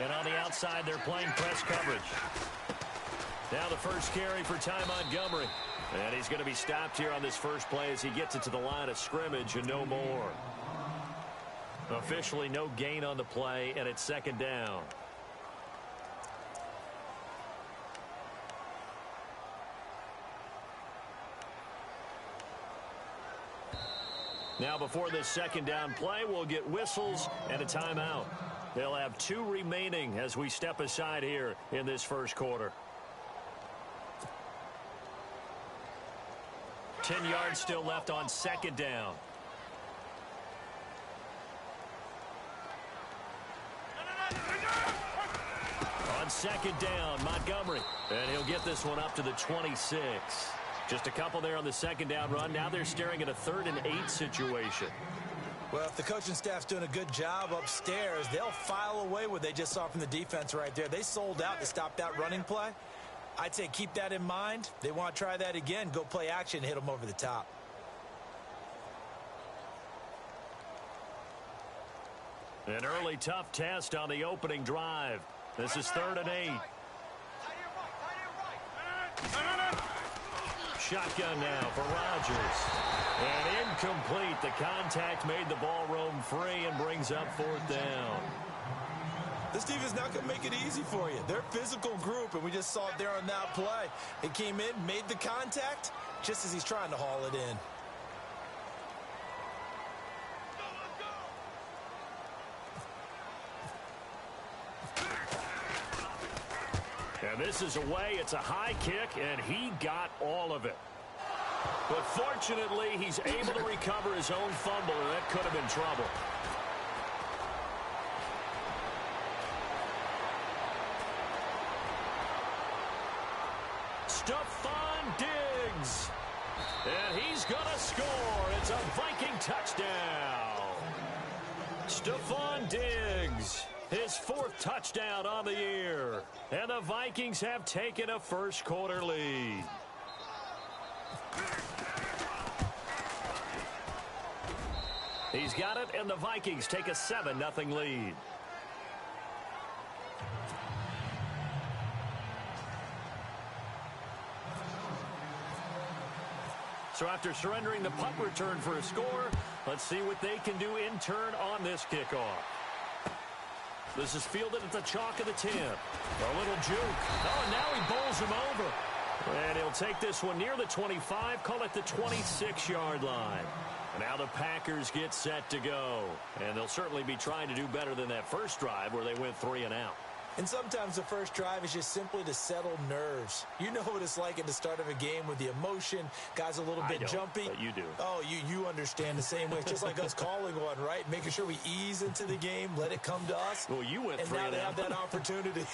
And on the outside, they're playing press coverage. Now the first carry for Ty Montgomery. And he's going to be stopped here on this first play as he gets it to the line of scrimmage and no more. Officially no gain on the play, and it's second down. Now before this second down play, we'll get whistles and a timeout. They'll have 2 remaining as we step aside here in this first quarter. 10 yards still left on second down. On second down, Montgomery. And he'll get this one up to the 26. Just a couple there on the second down run. Now they're staring at a 3rd and 8 situation. Well, if the coaching staff's doing a good job upstairs, they'll file away what they just saw from the defense right there. They sold out to stop that running play. I'd say keep that in mind. They want to try that again. Go play action, hit them over the top. An early tough test on the opening drive. This is 3rd and 8. Shotgun now for Rodgers. And incomplete. The contact made the ball roam free and brings up 4th down. This team is not going to make it easy for you. They're a physical group, and we just saw it there on that play. He came in, made the contact, just as he's trying to haul it in. And this is away. It's a high kick, and he got all of it. But fortunately, he's able to recover his own fumble, and that could have been trouble. Stephon Diggs. And he's going to score. It's a Viking touchdown. Stephon Diggs. His 4th touchdown on the year. And the Vikings have taken a first quarter lead. He's got it, and the Vikings take a 7-0 lead. So after surrendering the punt return for a score, let's see what they can do in turn on this kickoff. This is fielded at the chalk of the 10. A little juke. Oh, and now he bowls him over. And he'll take this one near the 25, call it the 26-yard line. And now the Packers get set to go. And they'll certainly be trying to do better than that first drive where they went 3 and out. And sometimes the first drive is just simply to settle nerves. You know what it's like at the start of a game with the emotion. Guys a little bit jumpy. But you do. Oh, you understand the same way. It's just like us calling one, right? Making sure we ease into the game, let it come to us. Well, you went 3 and out. And now they have that opportunity.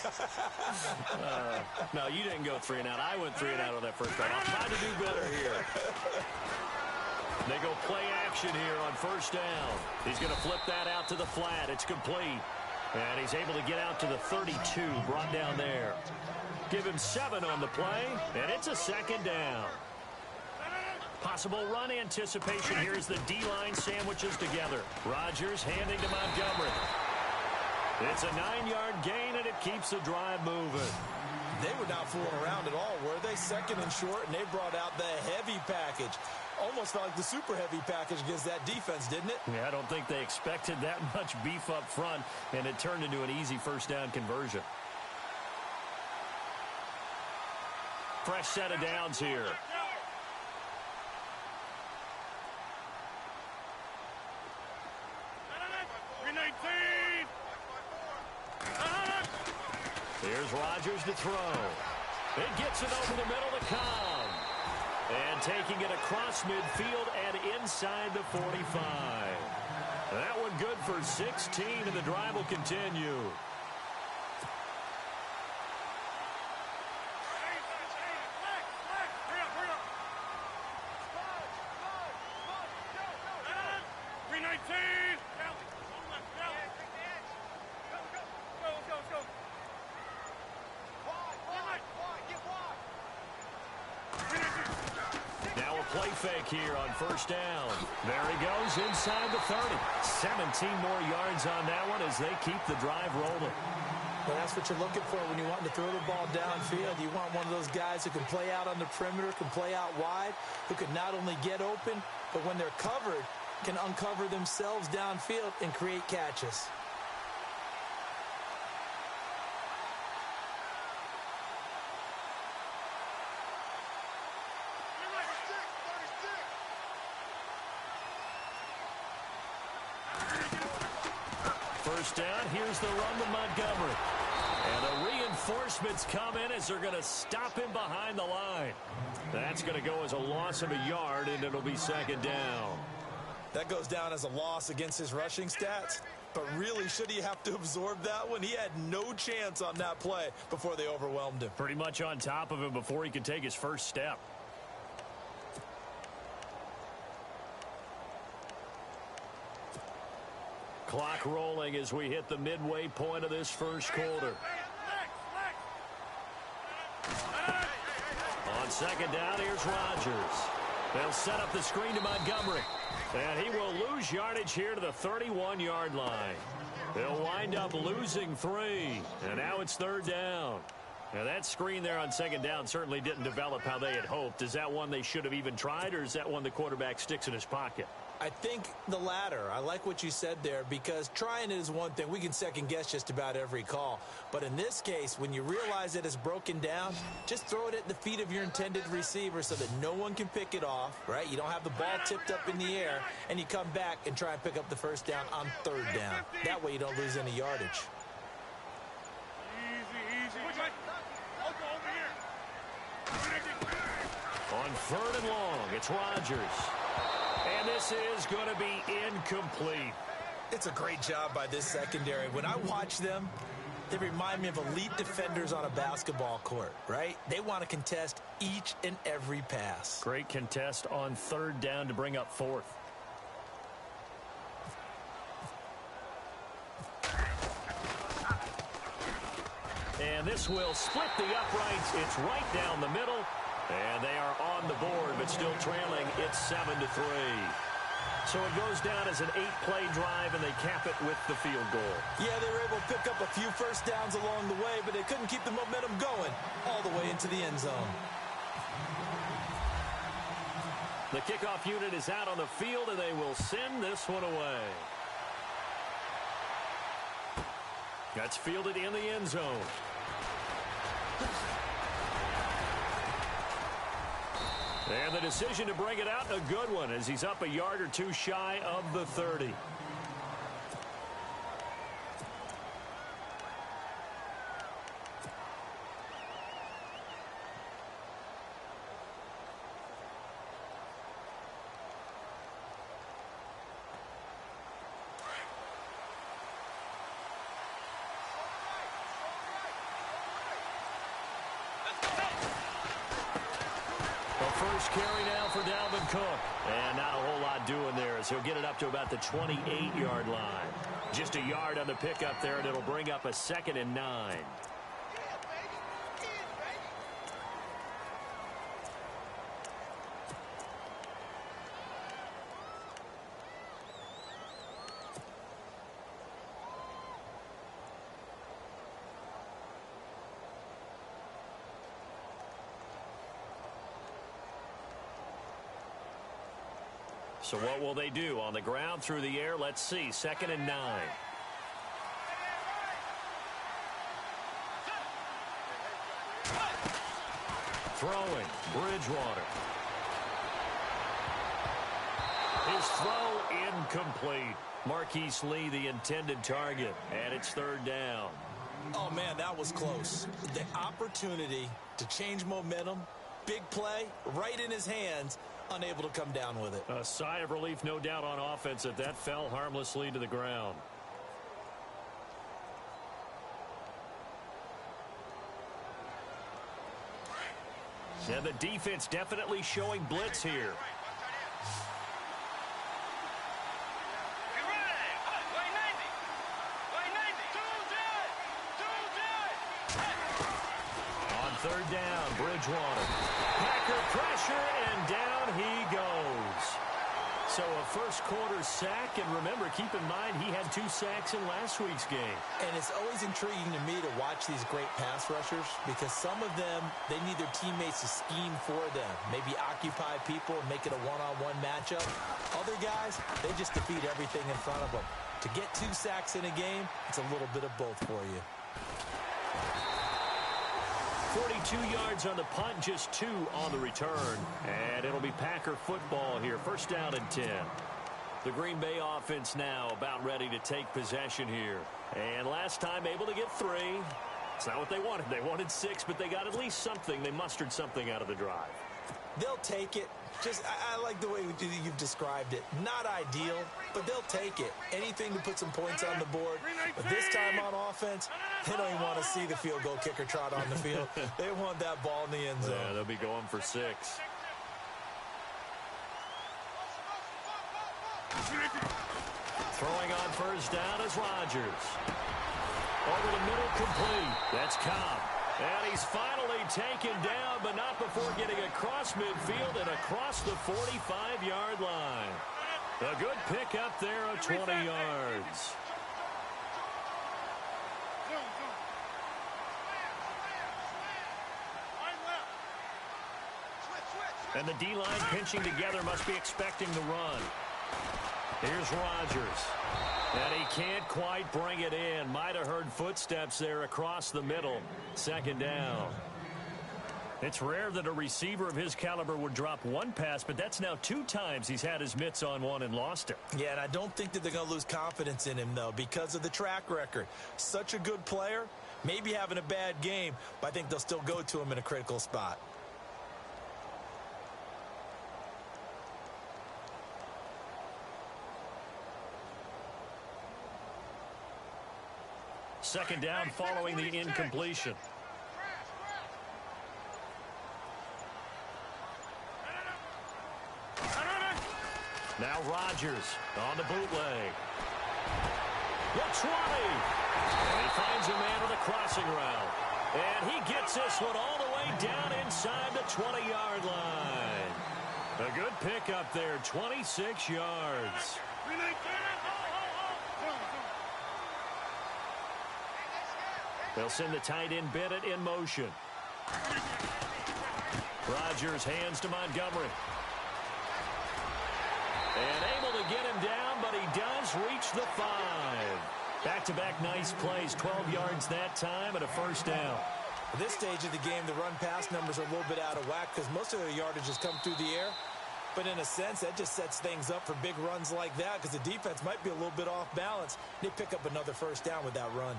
No, you didn't go 3 and out. I went 3 and out on that first drive. I'll try to do better here. They go play action here on first down. He's going to flip that out to the flat. It's complete. And he's able to get out to the 32, brought down there. Give him 7 on the play, and it's a second down. Possible run anticipation here as the D-line sandwiches together. Rodgers handing to Montgomery. It's a 9-yard gain, and it keeps the drive moving. They were not fooling around at all, were they? 2nd and short, and they brought out the heavy package. Almost felt like the super heavy package against that defense, didn't it? Yeah, I don't think they expected that much beef up front, and it turned into an easy first down conversion. Fresh set of downs here. Here's Rodgers to throw. It gets it over the middle to Cobb. And taking it across midfield and inside the 45. That one good for 16, and the drive will continue. Play fake here on first down. There he goes inside the 30. 17 more yards on that one as they keep the drive rolling. Well, that's what you're looking for when you want to throw the ball downfield. You want one of those guys who can play out on the perimeter, can play out wide, who can not only get open, but when they're covered, can uncover themselves downfield and create catches. First down, here's the run to Montgomery. And the reinforcements come in as they're going to him behind the line. That's going to go as a loss of a yard, and it'll be second down. That goes down as a loss against his rushing stats. But really, should he have to absorb that one? He had no chance on that play before they overwhelmed him. Pretty much on top of him before he could take his first step. Clock rolling as we hit the midway point of this first quarter. On second down, here's Rodgers. They'll set up the screen to Montgomery. And he will lose yardage here to the 31-yard line. They'll wind up losing 3. And now it's third down. Now that screen there on second down certainly didn't develop how they had hoped. Is that one they should have even tried, or is that one the quarterback sticks in his pocket? I think the latter. I like what you said there, because trying it is one thing. We can second guess just about every call. But in this case, when you realize that it's broken down, just throw it at the feet of your intended receiver so that no one can pick it off, right? You don't have the ball tipped up in the air, and you come back and try and pick up the first down on third down. That way you don't lose any yardage. Easy. I'll go over here. On third and long, it's Rodgers. And this is going to be incomplete. It's a great job by this secondary. When I watch them, they remind me of elite defenders on a basketball court, right? They want to contest each and every pass. Great contest on third down to bring up fourth. And this will split the uprights. It's right down the middle. And they are on the board, but still trailing. It's 7-3. So it goes down as an 8-play drive, and they cap it with the field goal. Yeah, they were able to pick up a few first downs along the way, but they couldn't keep the momentum going all the way into the end zone. The kickoff unit is out on the field, and they will send this one away. That's fielded in the end zone. And the decision to bring it out, a good one, as he's up a yard or two shy of the 30. First carry now for Dalvin Cook. And not a whole lot doing there, as he'll get it up to about the 28-yard line. Just a yard on the pickup there, and it'll bring up a 2nd and 9. So what will they do? On the ground, through the air? Let's see. 2nd and 9. Throwing. Bridgewater. His throw incomplete. Marquise Lee, the intended target. And it's third down. Oh, man, that was close. The opportunity to change momentum, big play, right in his hands, unable to come down with it. A sigh of relief, no doubt, on offense that fell harmlessly to the ground. And the defense definitely showing blitz here. On third down, Bridgewater. Packer pressure, and down he goes. So a first-quarter sack, and remember, keep in mind, he had 2 sacks in last week's game. And it's always intriguing to me to watch these great pass rushers because some of them, they need their teammates to scheme for them, maybe occupy people and make it a one-on-one matchup. Other guys, they just defeat everything in front of them. To get 2 sacks in a game, it's a little bit of both for you. 42 yards on the punt, just 2 on the return. And it'll be Packer football here. First down and 10. The Green Bay offense now about ready to take possession here. And last time able to get 3. It's not what they wanted. They wanted 6, but they got at least something. They mustered something out of the drive. They'll take it. I like the way you've described it. Not ideal, but they'll take it. Anything to put some points on the board. But this time on offense, they don't even want to see the field goal kicker trot on the field. They want that ball in the end zone. Yeah, they'll be going for 6. Throwing on first down is Rodgers. Over the middle, complete. That's Cobb. And he's finally taken down, but not before getting across midfield and across the 45-yard line. A good pick up there of 20 yards. And the D-line pinching together must be expecting the run. Here's Rodgers. And he can't quite bring it in. Might have heard footsteps there across the middle. Second down. It's rare that a receiver of his caliber would drop 1 pass, but that's now 2 times he's had his mitts on one and lost it. Yeah, and I don't think that they're going to lose confidence in him, though, because of the track record. Such a good player, maybe having a bad game, but I think they'll still go to him in a critical spot. Second down following the incompletion. Now Rodgers on the bootleg. The 20. And he finds a man with a crossing route. And he gets this one all the way down inside the 20-yard line. A good pick up there, 26 yards. They'll send the tight end Bennett in motion. Rodgers hands to Montgomery. And able to get him down, but he does reach the 5. Back-to-back nice plays, 12 yards that time and a first down. At this stage of the game, the run-pass numbers are a little bit out of whack because most of their yardage has come through the air. But in a sense, that just sets things up for big runs like that because the defense might be a little bit off balance. They pick up another first down with that run.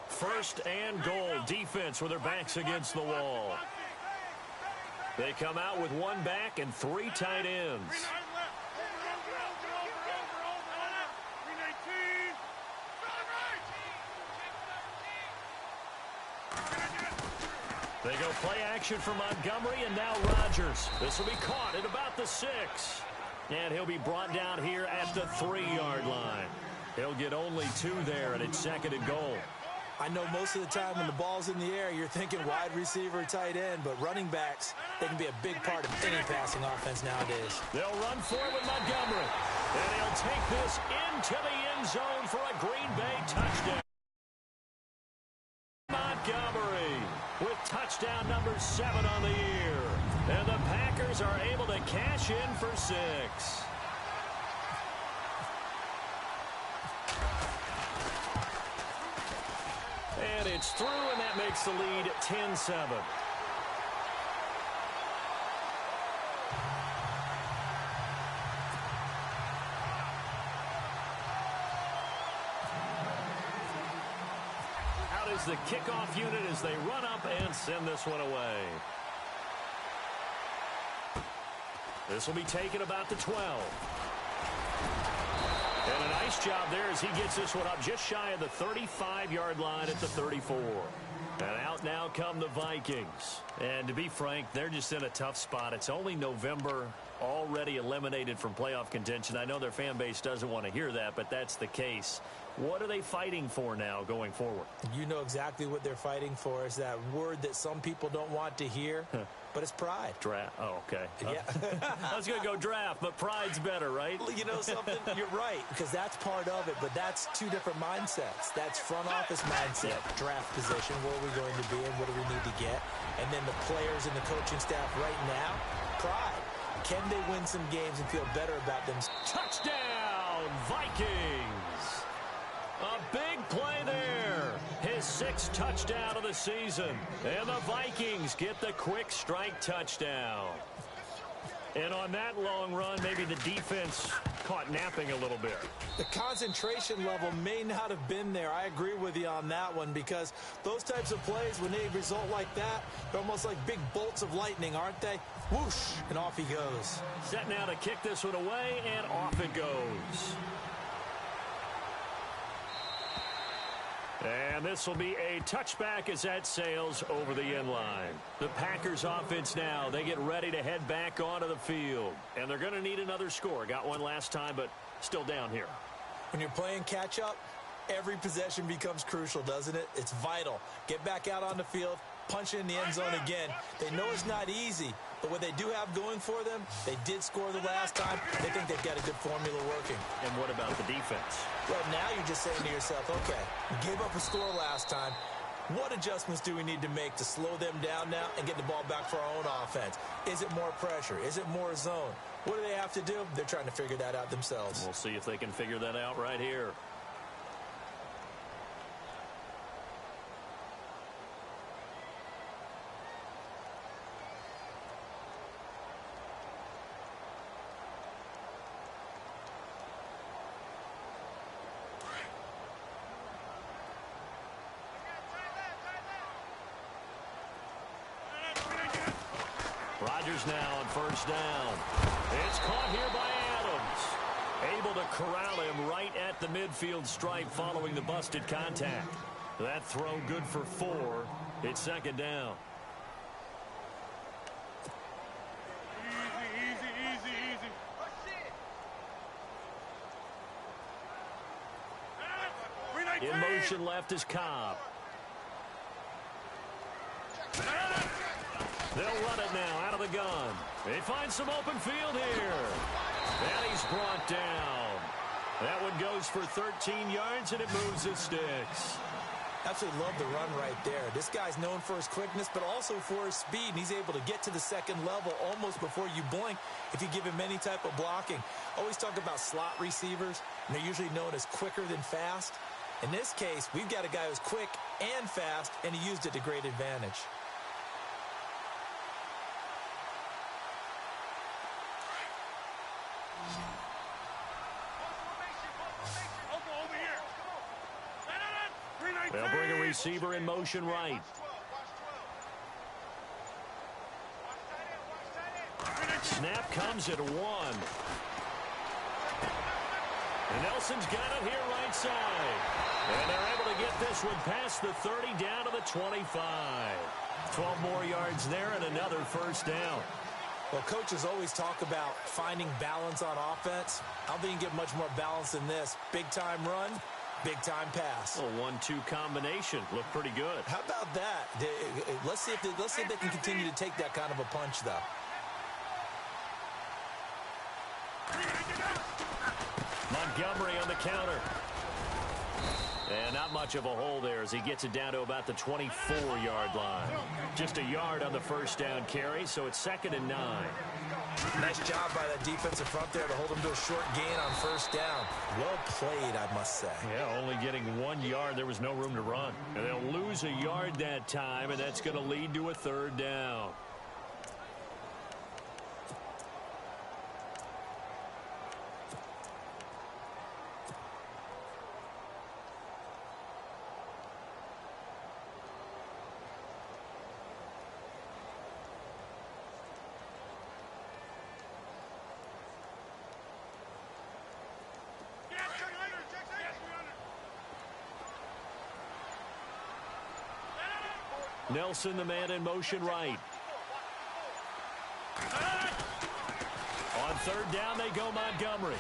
First and goal. Defense with their backs against the wall. They come out with 1 back and 3 tight ends. They go play action for Montgomery, and now Rodgers. This will be caught at about the 6. And he'll be brought down here at the 3-yard line. He'll get only 2 there, and it's second and goal. I know most of the time when the ball's in the air, you're thinking wide receiver, tight end, but running backs, they can be a big part of any passing offense nowadays. They'll run for it with Montgomery. And he'll take this into the end zone for a Green Bay touchdown. Montgomery with touchdown number 7 on the year. And the Packers are able to cash in for 6. And it's through, and that makes the lead 10-7. Out is the kickoff unit as they run up and send this one away. This will be taken about the 12. And a nice job there as he gets this one up just shy of the 35-yard line at the 34. And out now come the Vikings. And to be frank, they're just in a tough spot. It's only November, already eliminated from playoff contention. I know their fan base doesn't want to hear that, but that's the case. What are they fighting for now going forward? You know exactly what they're fighting for. Is that word that some people don't want to hear, but it's pride. Draft. Oh, okay. Yeah. I was going to go draft, but pride's better, right? You know something? You're right, because that's part of it, but that's two different mindsets. That's front office mindset, draft position, where are we going to be and what do we need to get? And then the players and the coaching staff right now, pride. Can they win some games and feel better about them? Touchdown, Vikings! A big play there. His 6th touchdown of the season. And the Vikings get the quick strike touchdown. And on that long run, maybe the defense caught napping a little bit. The concentration level may not have been there. I agree with you on that one, because those types of plays, when they result like that, they're almost like big bolts of lightning, aren't they? Whoosh, and off he goes. Set now to kick this one away, and off it goes. And this will be a touchback as that sails over the end line. The Packers offense now, they get ready to head back onto the field. And they're going to need another score. Got one last time, but still down here. When you're playing catch-up, every possession becomes crucial, doesn't it? It's vital. Get back out on the field, punch it in the end zone again. They know it's not easy, but what they do have going for them, they did score the last time. They think they've got a good formula working. And what about the defense? Well, now you're just saying to yourself, okay, we gave up a score last time. What adjustments do we need to make to slow them down now and get the ball back for our own offense? Is it more pressure? Is it more zone? What do they have to do? They're trying to figure that out themselves. We'll see if they can figure that out right here. Rodgers now on first down. It's caught here by Adams. Able to corral him right at the midfield stripe following the busted contact. That throw good for 4. It's second down. Easy. In motion left is Cobb. They'll run it now out of the gun. They find some open field here. And he's brought down. That one goes for 13 yards, and it moves the sticks. Absolutely love the run right there. This guy's known for his quickness, but also for his speed. And he's able to get to the second level almost before you blink if you give him any type of blocking. Always talk about slot receivers, and they're usually known as quicker than fast. In this case, we've got a guy who's quick and fast, and he used it to great advantage. They'll bring a receiver in motion right. Snap comes at 1. And Nelson's got it here right side. And they're able to get this one past the 30 down to the 25. 12 more yards there and another first down. Well, coaches always talk about finding balance on offense. I don't think you can get much more balance than this. Big-time run, big-time pass. A 1-2 combination. Looked pretty good. How about that? Let's see if they can continue to take that kind of a punch, though. Montgomery on the counter. And not much of a hole there as he gets it down to about the 24-yard line. Just a yard on the first down carry, so it's 2nd and 9. Nice job by that defensive front there to hold him to a short gain on first down. Well played, I must say. Yeah, only getting 1 yard. There was no room to run. And they'll lose a yard that time, and that's going to lead to a 3rd down. Nelson, the man in motion right. third down they go, Montgomery.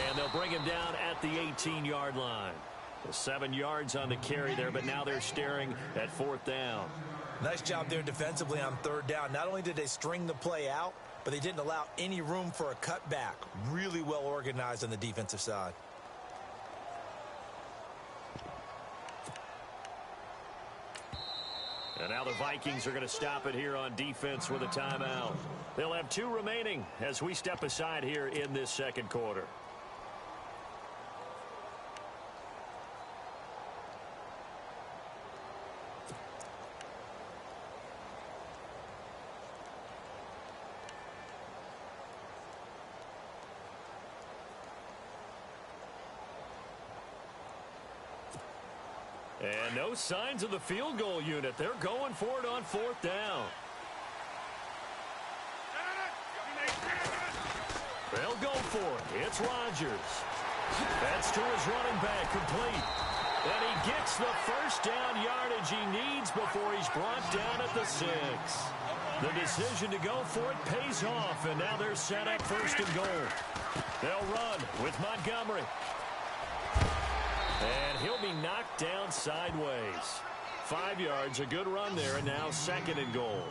And they'll bring him down at the 18-yard line. 7 yards on the carry there, but now they're staring at fourth down. Nice job there defensively on third down. Not only did they string the play out, but they didn't allow any room for a cutback. Really well organized on the defensive side. And now the Vikings are going to stop it here on defense with a timeout. They'll have 2 remaining as we step aside here in this second quarter. And no signs of the field goal unit. They're going for it on fourth down. They'll go for it. It's Rodgers. That's to his running back, complete. And he gets the first down yardage he needs before he's brought down at the 6. The decision to go for it pays off, and now they're set up first and goal. They'll run with Montgomery. And he'll be knocked down sideways. 5 yards, a good run there, and now second and goal.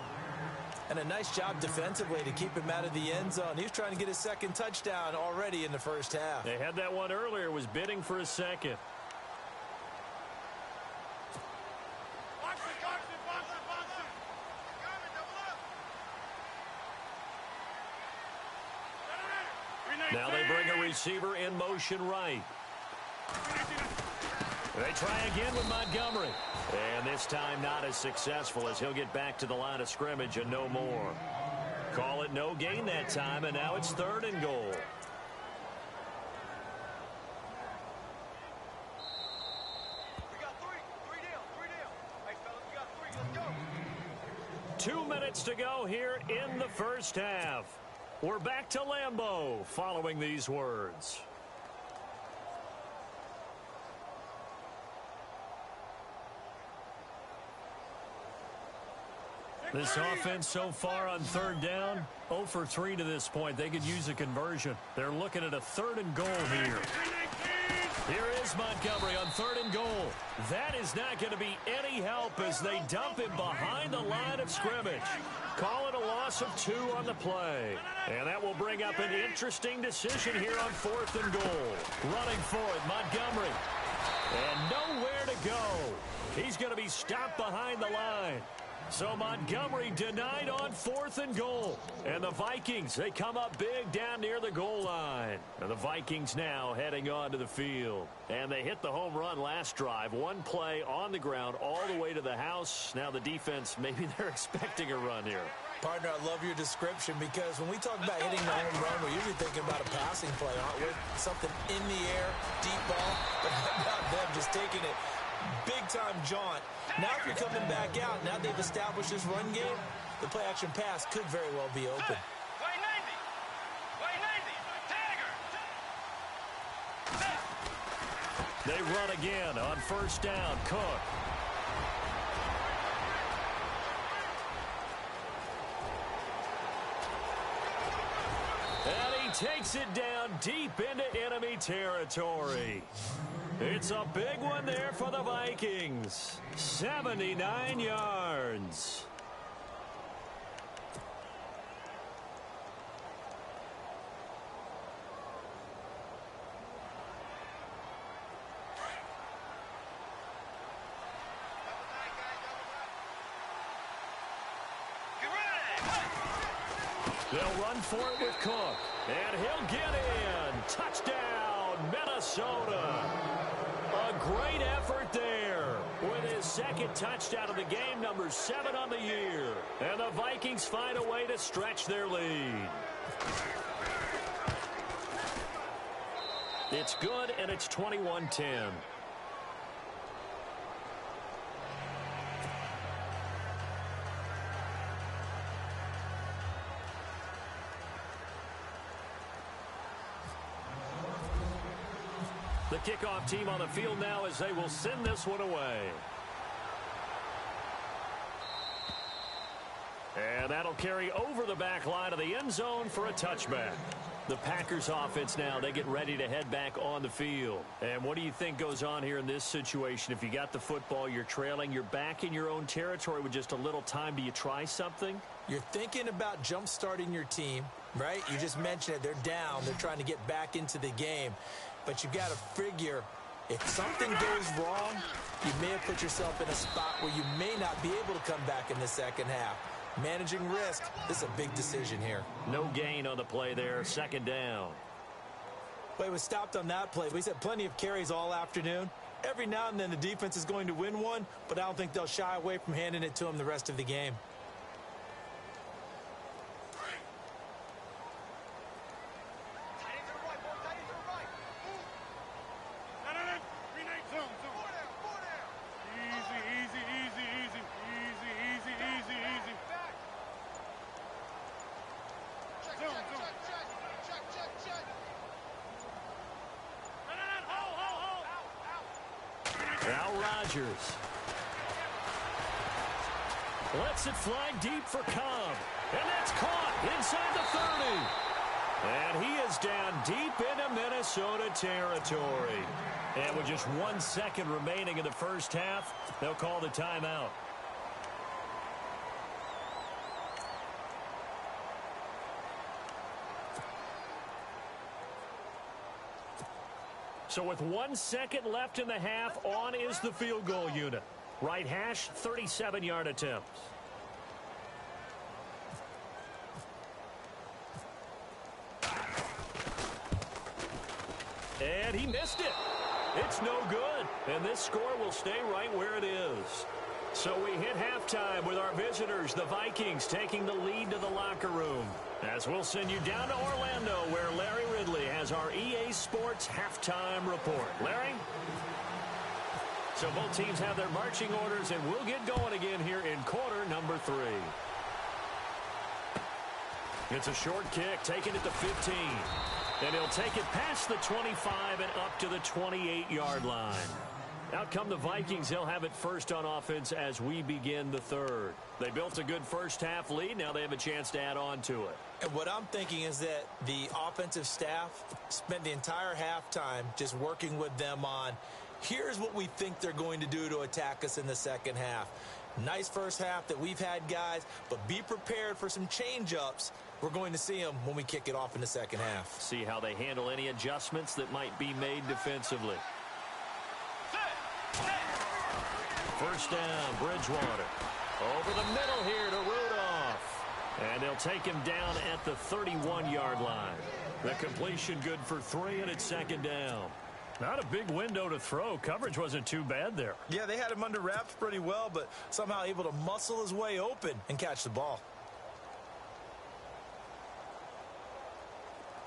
And a nice job defensively to keep him out of the end zone. He was trying to get his second touchdown already in the first half. They had that one earlier, was bidding for a second. Now they bring a receiver in motion right. They try again with Montgomery. And this time not as successful as he'll get back to the line of scrimmage and no more. Call it no gain that time, and now it's third and goal. We got three down. Hey, fellas, we got 3. Let's go. 2 minutes to go here in the first half. We're back to Lambeau following these words. This offense so far on third down, 0 for 3 to this point. They could use a conversion. They're looking at a third and goal here. Here is Montgomery on third and goal. That is not going to be any help as they dump him behind the line of scrimmage. Call it a loss of 2 on the play. And that will bring up an interesting decision here on fourth and goal. Running for it, Montgomery. And nowhere to go. He's going to be stopped behind the line. So Montgomery denied on fourth and goal. And the Vikings, they come up big down near the goal line. And the Vikings now heading onto the field. And they hit the home run last drive. 1 play on the ground all the way to the house. Now the defense, maybe they're expecting a run here. Partner, I love your description because when we talk about hitting the home run, we're usually thinking about a passing play, aren't we? Something in the air, deep ball, but how about them just taking it big-time jaunt. Now if you're coming back out, now they've established this run game, the play-action pass could very well be open. Play 90. They run again on first down. Cook. And he takes it down deep into enemy territory. It's a big one there for the Vikings. 79 yards. They'll run for it with Cook. And he'll get in. Touchdown, Minnesota. A great effort there with his second touchdown of the game, number 7 on the year. And the Vikings find a way to stretch their lead. It's good, and it's 21-10. The kickoff team on the field now as they will send this one away. And And that'll carry over the back line of the end zone for a touchback. The Packers offense now, they get ready to head back on the field. And what do you think goes on here in this situation? If you got the football, you're trailing, you're back in your own territory with just a little time. Do you try something? You're thinking about jump-starting your team, right? You just mentioned it. They're down. They're trying to get back into the game. But you got to figure, if something goes wrong, you may have put yourself in a spot where you may not be able to come back in the second half. Managing risk, this is a big decision here. No gain on the play there, second down. Well, he was stopped on that play. He's had plenty of carries all afternoon. Every now and then the defense is going to win one, but I don't think they'll shy away from handing it to him the rest of the game. Now Rodgers lets it fly deep for Cobb. And that's caught inside the 30. And he is down deep into Minnesota territory. And with just 1 second remaining in the first half, they'll call the timeout. So with 1 second left in the half, on is the field goal unit. Right hash, 37-yard attempt. And he missed it. It's no good. And this score will stay right where it is. So we hit halftime with our visitors, the Vikings, taking the lead to the locker room. As we'll send you down to Orlando, where Larry Ridley has our EA Sports halftime report. Larry? So both teams have their marching orders, and we'll get going again here in quarter number 3. It's a short kick, taking it to 15. And he'll take it past the 25 and up to the 28-yard line. Out come the Vikings. They'll have it first on offense as we begin the third. They built a good first-half lead. Now they have a chance to add on to it. And what I'm thinking is that the offensive staff spent the entire halftime just working with them on, here's what we think they're going to do to attack us in the second half. Nice first half that we've had, guys, but be prepared for some change-ups. We're going to see them when we kick it off in the second half. See how they handle any adjustments that might be made defensively. First down, Bridgewater. Over the middle here to Rudolph. And they'll take him down at the 31-yard line. The completion good for 3, and it's second down. Not a big window to throw. Coverage wasn't too bad there. Yeah, they had him under wraps pretty well, but somehow able to muscle his way open and catch the ball.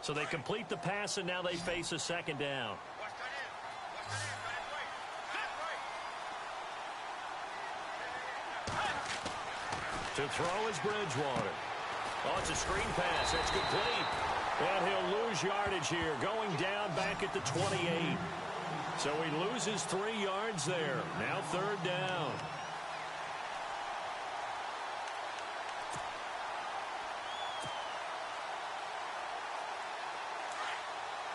So they complete the pass, and now they face a second down. To throw is Bridgewater. Oh, it's a screen pass. That's complete. And he'll lose yardage here, going down back at the 28. So he loses 3 yards there. Now third down.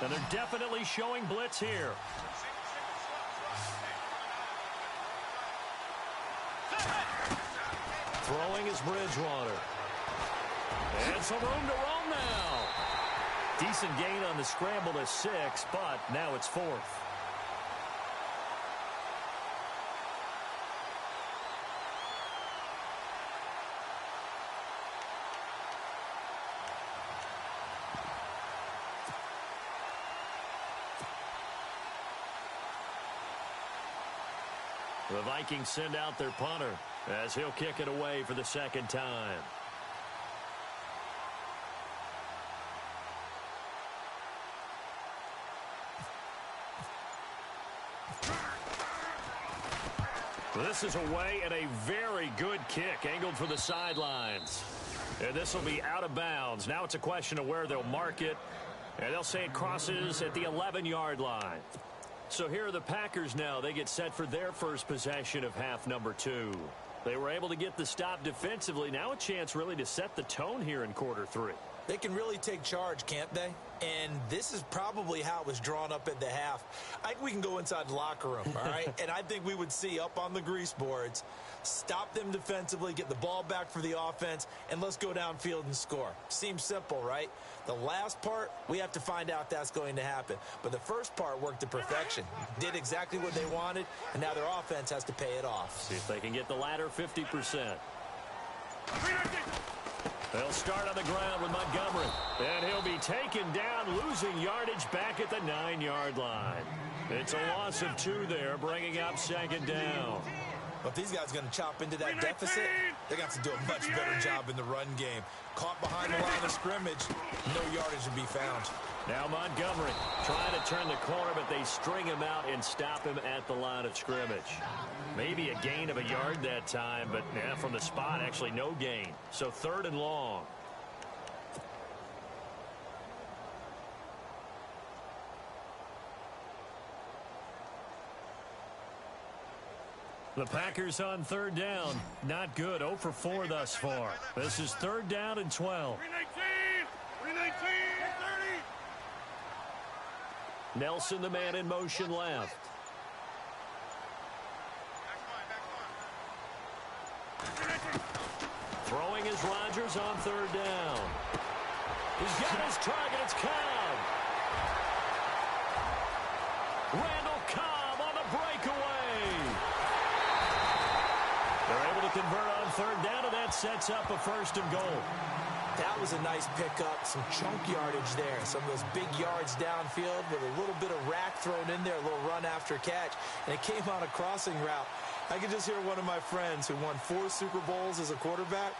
And they're definitely showing blitz here. Throwing is Bridgewater. And some room to roam now. Decent gain on the scramble to 6, but now it's 4th. The Vikings send out their punter as he'll kick it away for the second time. This is away and a very good kick angled for the sidelines. And this will be out of bounds. Now it's a question of where they'll mark it. And they'll say it crosses at the 11-yard line. So here are the Packers now. They get set for their first possession of half number 2. They were able to get the stop defensively. Now a chance really to set the tone here in quarter 3. They can really take charge, can't they? And this is probably how it was drawn up at the half. I think we can go inside the locker room, all right? And I think we would see up on the grease boards, stop them defensively, get the ball back for the offense, and let's go downfield and score. Seems simple, right? The last part, we have to find out that's going to happen. But the first part worked to perfection. Did exactly what they wanted, and now their offense has to pay it off. See if they can get the latter 50%. They'll start on the ground with Montgomery. And he'll be taken down, losing yardage back at the 9-yard line. It's a loss of 2 there, bringing up 2nd down. But if these guys are going to chop into that deficit, they're going to have to do a much better job in the run game. Caught behind the line of scrimmage, no yardage to be found. Now Montgomery trying to turn the corner, but they string him out and stop him at the line of scrimmage. Maybe a gain of a yard that time, but yeah, from the spot, actually no gain. So 3rd and long. The Packers on 3rd down. Not good. 0 for 4 thus far. This is 3rd down and 12. 319, 30. Nelson, the man in motion left. Throwing is Rodgers on 3rd down. He's got his target. It's Cobb. Randall Cobb on the breakaway. They're able to convert on 3rd down, and that sets up a 1st and goal. That was a nice pickup, some chunk yardage there. Some of those big yards downfield with a little bit of rack thrown in there, a little run after catch, and it came on a crossing route. I could just hear one of my friends who won 4 Super Bowls as a quarterback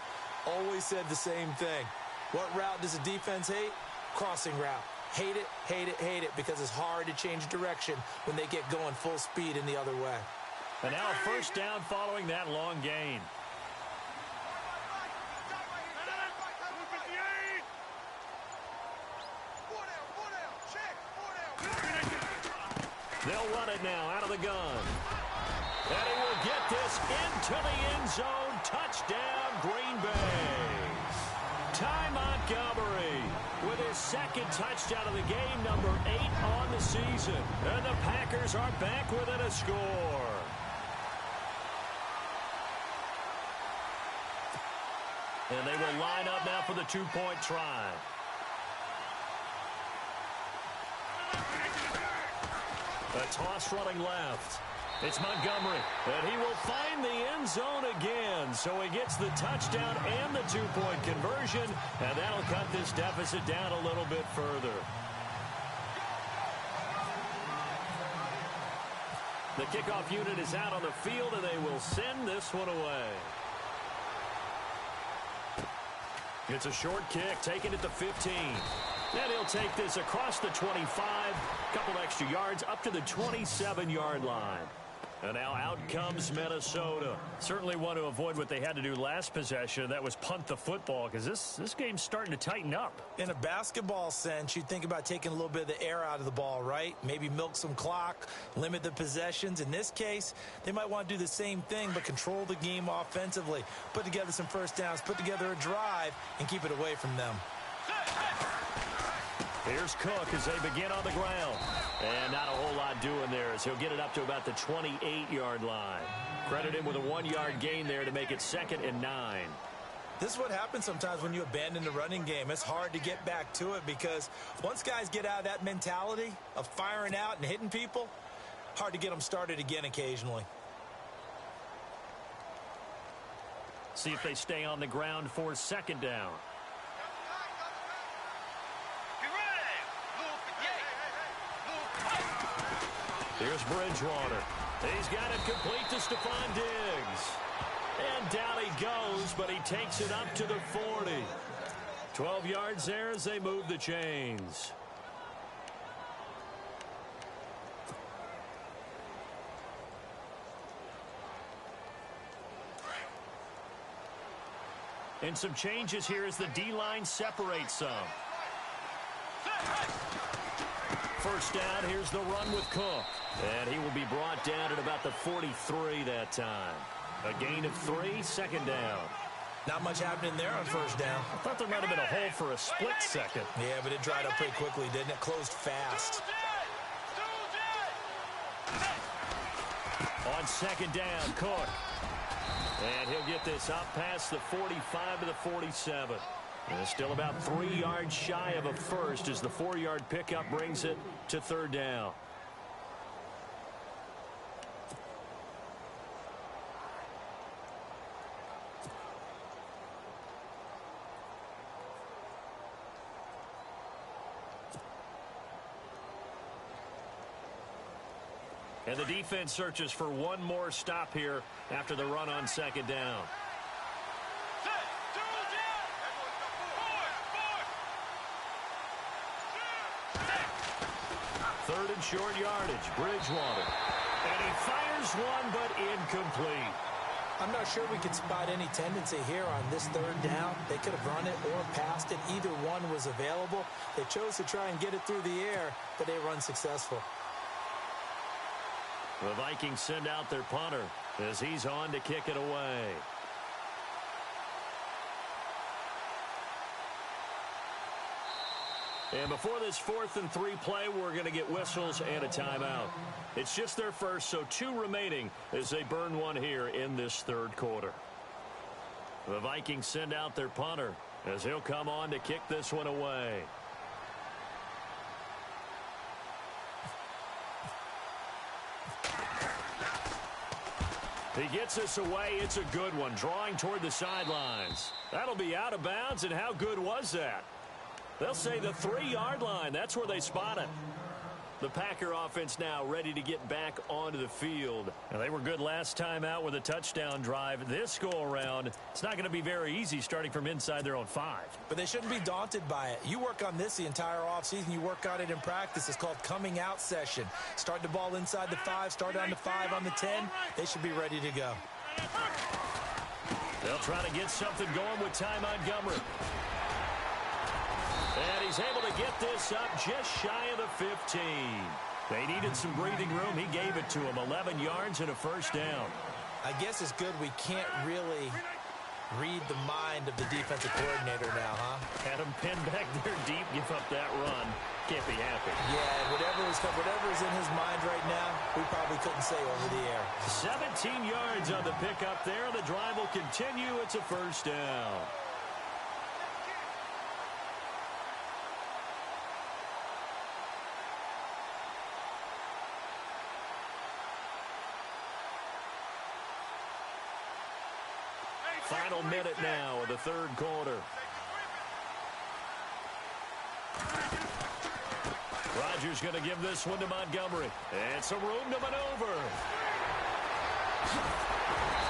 always said the same thing. What route does a defense hate? Crossing route. Hate it, hate it, hate it, because it's hard to change direction when they get going full speed in the other way. And now a 1st down following that long gain. They'll run it now out of the gun. And he will get this into the end zone. Touchdown, Green Bay. Ty Montgomery with his 2nd touchdown of the game, number 8 on the season. And the Packers are back within a score. And they will line up now for the 2-point try. A toss running left. It's Montgomery, and he will find the end zone again. So he gets the touchdown and the 2-point conversion, and that'll cut this deficit down a little bit further. The kickoff unit is out on the field, and they will send this one away. It's a short kick, taken at the 15. And he'll take this across the 25, couple extra yards up to the 27-yard line. And now out comes Minnesota. Certainly want to avoid what they had to do last possession. That was punt the football, because this game's starting to tighten up. In a basketball sense, you think about taking a little bit of the air out of the ball, right? Maybe milk some clock, limit the possessions. In this case, they might want to do the same thing, but control the game offensively. Put together some 1st downs, put together a drive, and keep it away from them. Here's Cook as they begin on the ground. And not a whole lot doing there as he'll get it up to about the 28-yard line. Credit him with a 1-yard gain there to make it 2nd and 9. This is what happens sometimes when you abandon the running game. It's hard to get back to it because once guys get out of that mentality of firing out and hitting people, hard to get them started again occasionally. See if they stay on the ground for 2nd down. Here's Bridgewater. He's got it complete to Stephon Diggs. And down he goes, but he takes it up to the 40. 12 yards there as they move the chains. And some changes here as the D-line separates some. 1st down, here's the run with Cook. And he will be brought down at about the 43 that time. A gain of 3, second down. Not much happening there on first down. I thought there might have been a hole for a split second. Yeah, but it dried up pretty quickly, didn't it? Closed fast. On second down, Cook. And he'll get this up past the 45 to the 47. And still about 3 yards shy of a first as the 4-yard pickup brings it to third down. And the defense searches for one more stop here after the run on second down. Third and short yardage, Bridgewater. And he fires one, but incomplete. I'm not sure we could spot any tendency here on this third down. They could have run it or passed it. Either one was available. They chose to try and get it through the air, but they were unsuccessful. The Vikings send out their punter as he's on to kick it away. And before this 4th and 3 play, we're going to get whistles and a timeout. It's just their first, so 2 remaining as they burn one here in this third quarter. The Vikings send out their punter as he'll come on to kick this one away. He gets this away. It's a good one, drawing toward the sidelines. That'll be out of bounds, and how good was that? They'll say the 3-yard line. That's where they spot it. The Packer offense now ready to get back onto the field. And they were good last time out with a touchdown drive. This go-around, it's not going to be very easy starting from inside their own 5. But they shouldn't be daunted by it. You work on this the entire offseason. You work on it in practice. It's called coming out session. Start the ball inside the 5, start on the 5, on the 10. They should be ready to go. They'll try to get something going with Ty Montgomery. And he's able to get this up just shy of the 15. They needed some breathing room. He gave it to him. 11 yards and a first down. I guess it's good we can't really read the mind of the defensive coordinator now, huh? Had him pinned back there deep, give up that run. Can't be happy. Yeah, whatever is in his mind right now, we probably couldn't say over the air. 17 yards on the pickup there. The drive will continue. It's a first down. Final minute now of the third quarter. Rodgers going to give this one to Montgomery. And some room to maneuver.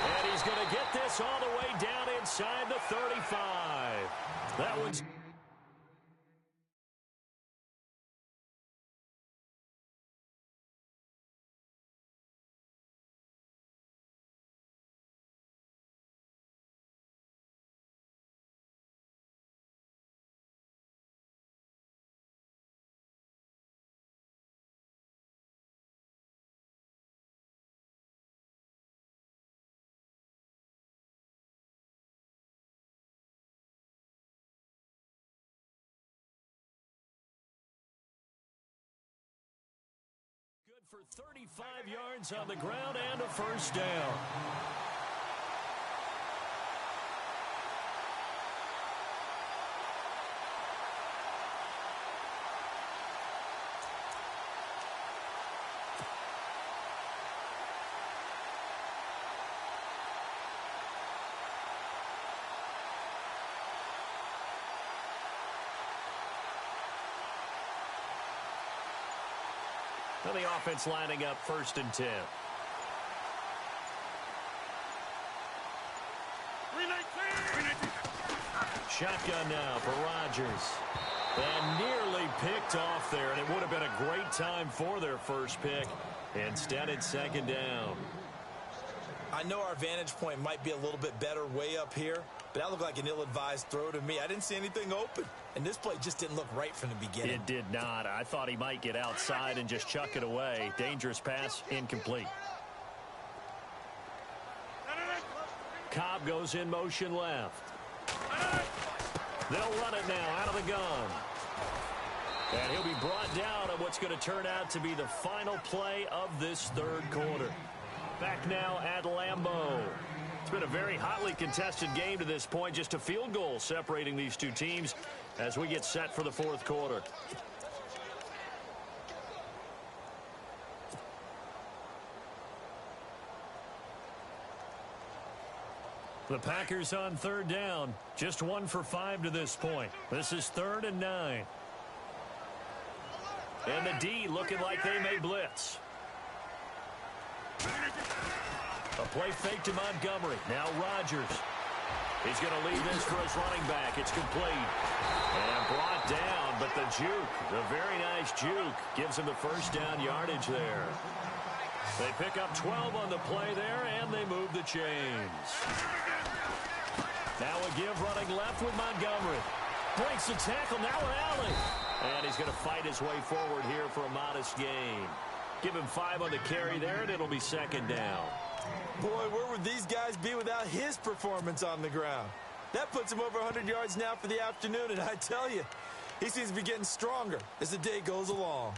And he's going to get this all the way down inside the 35. That one's... for 35 yards on the ground and a first down. And the offense lining up 1st and 10. Shotgun now for Rodgers. And nearly picked off there, and it would have been a great time for their first pick. Instead, it's second down. I know our vantage point might be a little bit better way up here, but that looked like an ill-advised throw to me. I didn't see anything open, and this play just didn't look right from the beginning. It did not. I thought he might get outside and just chuck it away. Dangerous pass, incomplete. Cobb goes in motion left. They'll run it now out of the gun. And he'll be brought down on what's going to turn out to be the final play of this third quarter. Back now at Lambeau. It's been a very hotly contested game to this point. Just a field goal separating these two teams as we get set for the fourth quarter. The Packers on third down. Just 1 for 5 to this point. This is 3rd and 9. And the D looking like they may blitz. A play fake to Montgomery. Now Rodgers. He's going to leave this for his running back. It's complete. And brought down, but the juke, the very nice juke, gives him the first down yardage there. They pick up 12 on the play there, and they move the chains. Now a give running left with Montgomery. Breaks the tackle, now an alley. And he's going to fight his way forward here for a modest gain. Give him 5 on the carry there, and it'll be 2nd down. Boy, where would these guys be without his performance on the ground? That puts him over 100 yards now for the afternoon, and I tell you, he seems to be getting stronger as the day goes along.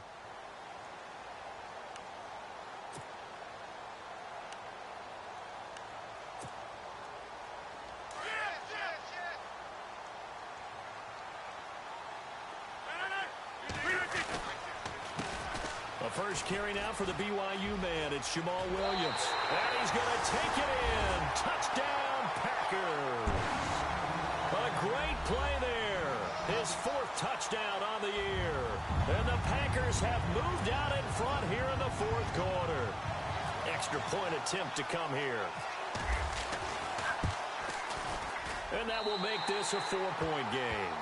First carry now for the BYU man. It's Jamal Williams. And he's going to take it in. Touchdown, Packers. A great play there. His 4th touchdown on the year. And the Packers have moved out in front here in the 4th quarter. Extra point attempt to come here. And that will make this a 4-point game.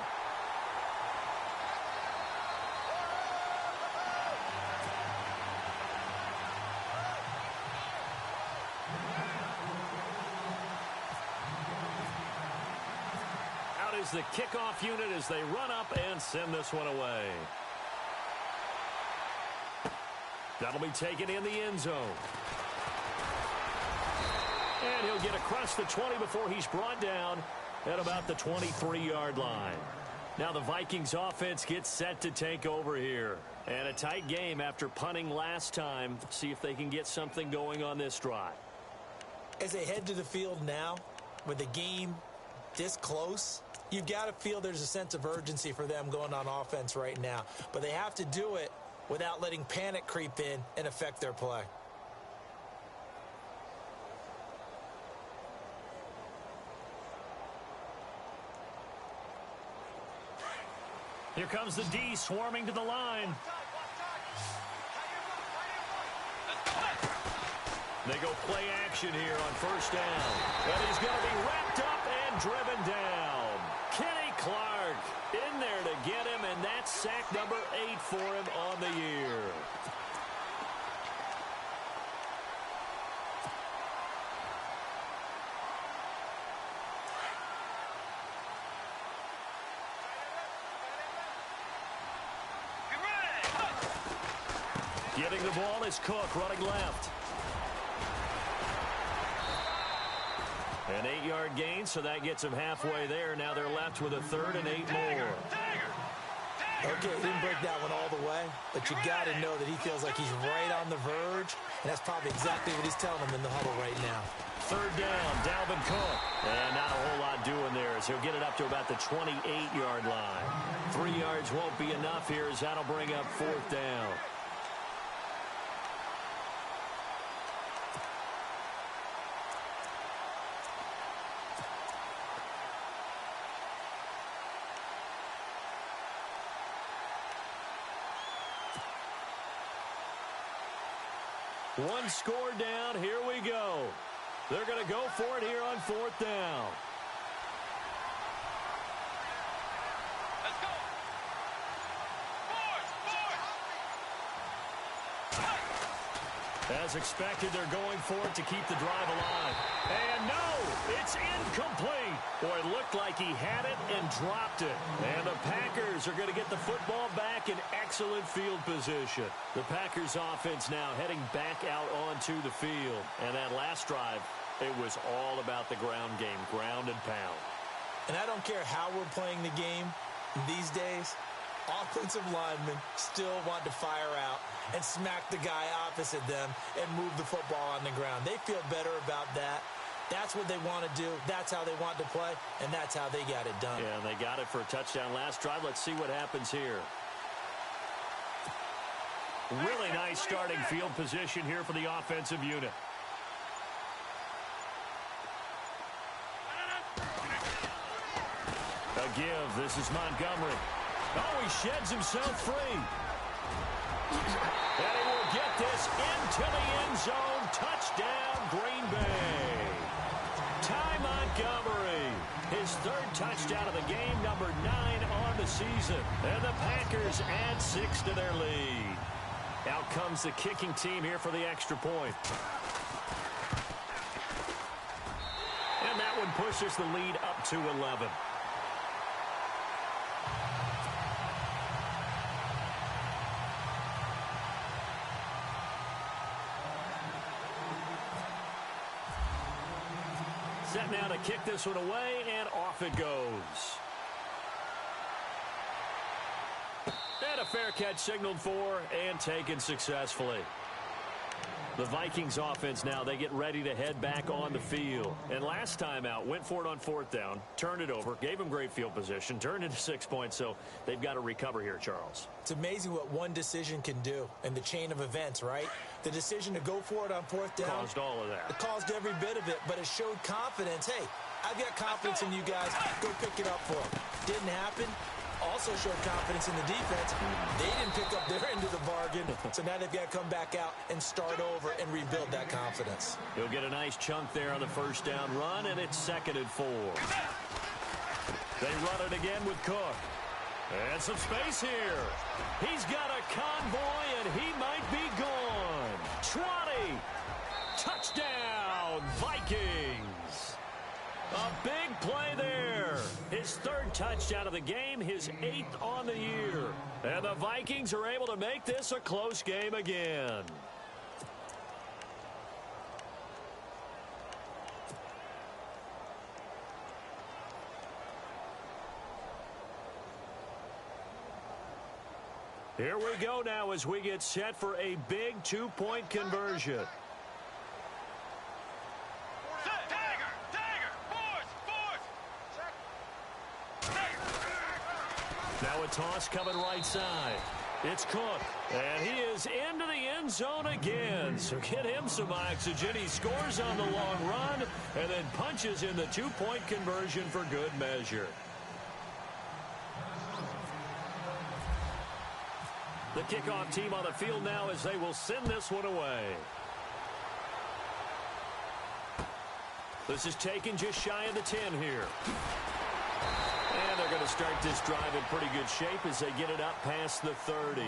Is the kickoff unit as they run up and send this one away. That'll be taken in the end zone. And he'll get across the 20 before he's brought down at about the 23-yard line. Now the Vikings offense gets set to take over here. And a tight game after punting last time. See if they can get something going on this drive. As they head to the field now, with the game this close, you've got to feel there's a sense of urgency for them going on offense right now. But they have to do it without letting panic creep in and affect their play. Here comes the D swarming to the line. They go play action here on first down. And he's going to be wrapped up and driven down. Kenny Clark in there to get him, and that's sack number 8 for him on the year. Getting the ball is Cook running left. An 8-yard gain, so that gets them halfway there. Now they're left with a 3rd and 8 more. Okay, he didn't break that one all the way, but you got to know that he feels like he's right on the verge, and that's probably exactly what he's telling them in the huddle right now. 3rd down, Dalvin Cook. And not a whole lot doing there as he'll get it up to about the 28-yard line. 3 yards won't be enough here as that'll bring up 4th down. One score down. Here we go. They're going to go for it here on 4th down. Let's go. As expected, they're going for it to keep the drive alive. And no, it's incomplete. Boy, it looked like he had it and dropped it. And the Packers are going to get the football back in excellent field position. The Packers offense now heading back out onto the field. And that last drive It was all about the ground game, ground and pound. And I don't care how we're playing the game these days, offensive linemen still want to fire out and smack the guy opposite them and move the football on the ground. They feel better about that. That's what they want to do. That's how they want to play, and that's how they got it done. Yeah, and they got it for a touchdown last drive. Let's see what happens here. Really nice starting field position here for the offensive unit. A give. This is Montgomery. Oh, he sheds himself free. And he will get this into the end zone. Touchdown, Green Bay. Ty Montgomery, his third touchdown of the game, number 9 on the season. And the Packers add 6 to their lead. Out comes the kicking team here for the extra point. And that one pushes the lead up to 11. Set now to kick this one away, and off it goes. And a fair catch signaled for and taken successfully. The Vikings offense now, they get ready to head back on the field. And last time out, went for it on 4th down, turned it over, gave them great field position, turned into 6 points, so they've got to recover here, Charles. It's amazing what one decision can do in the chain of events, right? The decision to go for it on 4th down. Caused all of that. It caused every bit of it, but it showed confidence. Hey, I've got confidence in you guys. Go pick it up for them. Didn't happen. Also showed confidence in the defense. They didn't pick up their end of the bargain, so now they've got to come back out and start over and rebuild that confidence. He'll get a nice chunk there on the first down run, and it's 2nd and 4. They run it again with Cook. And some space here. He's got a convoy, and he might be gone. 20. Touchdown, Vikings. A big play there. His 3rd touchdown of the game, his 8th on the year. And the Vikings are able to make this a close game again. Here we go now as we get set for a big 2-point conversion. Now a toss coming right side. It's Cook, and he is into the end zone again. So get him some oxygen. He scores on the long run and then punches in the 2-point conversion for good measure. The kickoff team on the field now as they will send this one away. This is taken just shy of the 10 here. And they're going to start this drive in pretty good shape as they get it up past the 30.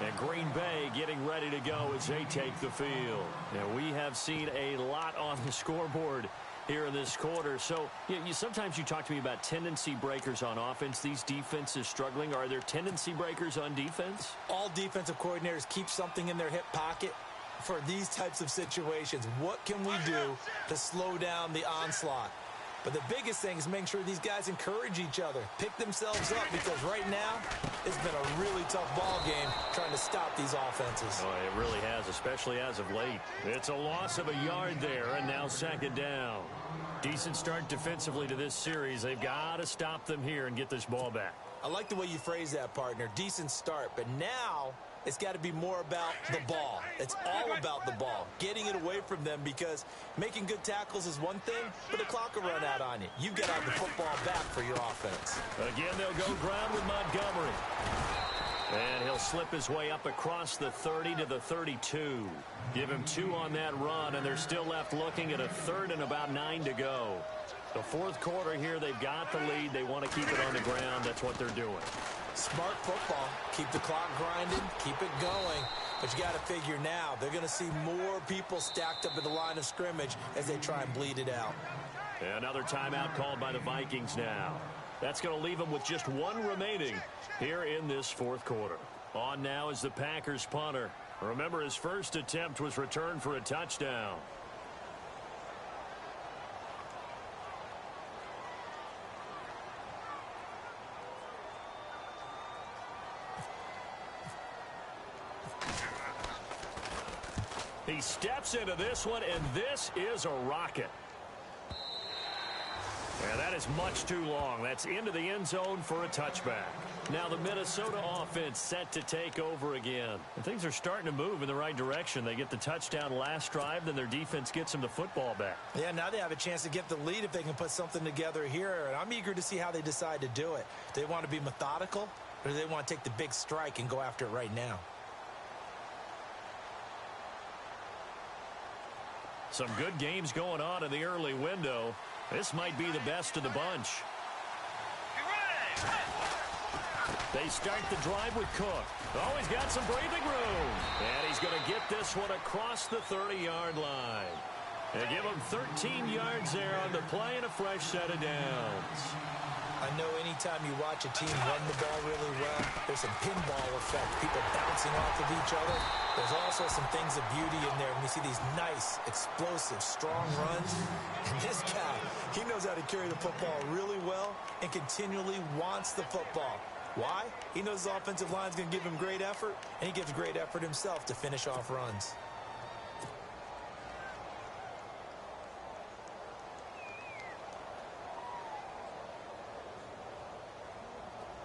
And Green Bay getting ready to go as they take the field. Now, we have seen a lot on the scoreboard here in this quarter. So sometimes you talk to me about tendency breakers on offense. These defenses struggling. Are there tendency breakers on defense? All defensive coordinators keep something in their hip pocket for these types of situations. What can we do to slow down the onslaught? But the biggest thing is making sure these guys encourage each other, pick themselves up, because right now it's been a really tough ball game trying to stop these offenses. Oh, it really has, especially as of late. It's a loss of a yard there, and now 2nd down. Decent start defensively to this series. They've got to stop them here and get this ball back. I like the way you phrase that, partner. Decent start, but now it's got to be more about the ball. It's all about the ball, getting it away from them, because making good tackles is one thing, but the clock will run out on you. You've got to have the football back for your offense. Again, they'll go ground with Montgomery. And he'll slip his way up across the 30 to the 32. Give him 2 on that run, and they're still left looking at a 3rd and about 9 to go. The 4th quarter here, they've got the lead. They want to keep it on the ground. That's what they're doing. Smart football. Keep the clock grinding. Keep it going. But you got to figure now, they're going to see more people stacked up at the line of scrimmage as they try and bleed it out. Another timeout called by the Vikings now. That's going to leave them with just 1 remaining here in this 4th quarter. On now is the Packers punter. Remember, his first attempt was returned for a touchdown. He steps into this one, and this is a rocket. And that is much too long. That's into the end zone for a touchback. Now the Minnesota offense set to take over again. And things are starting to move in the right direction. They get the touchdown last drive, then their defense gets them the football back. Yeah, now they have a chance to get the lead if they can put something together here. And I'm eager to see how they decide to do it. Do they want to be methodical, or do they want to take the big strike and go after it right now? Some good games going on in the early window. This might be the best of the bunch. They start the drive with Cook. Oh, he's got some breathing room. And he's going to get this one across the 30-yard line. They give him 13 yards there on the play and a fresh set of downs. I know anytime you watch a team run the ball really well, there's some pinball effect, people bouncing off of each other. There's also some things of beauty in there when you see these nice, explosive, strong runs. And this guy, he knows how to carry the football really well and continually wants the football. Why? He knows his offensive line's going to give him great effort, and he gives great effort himself to finish off runs.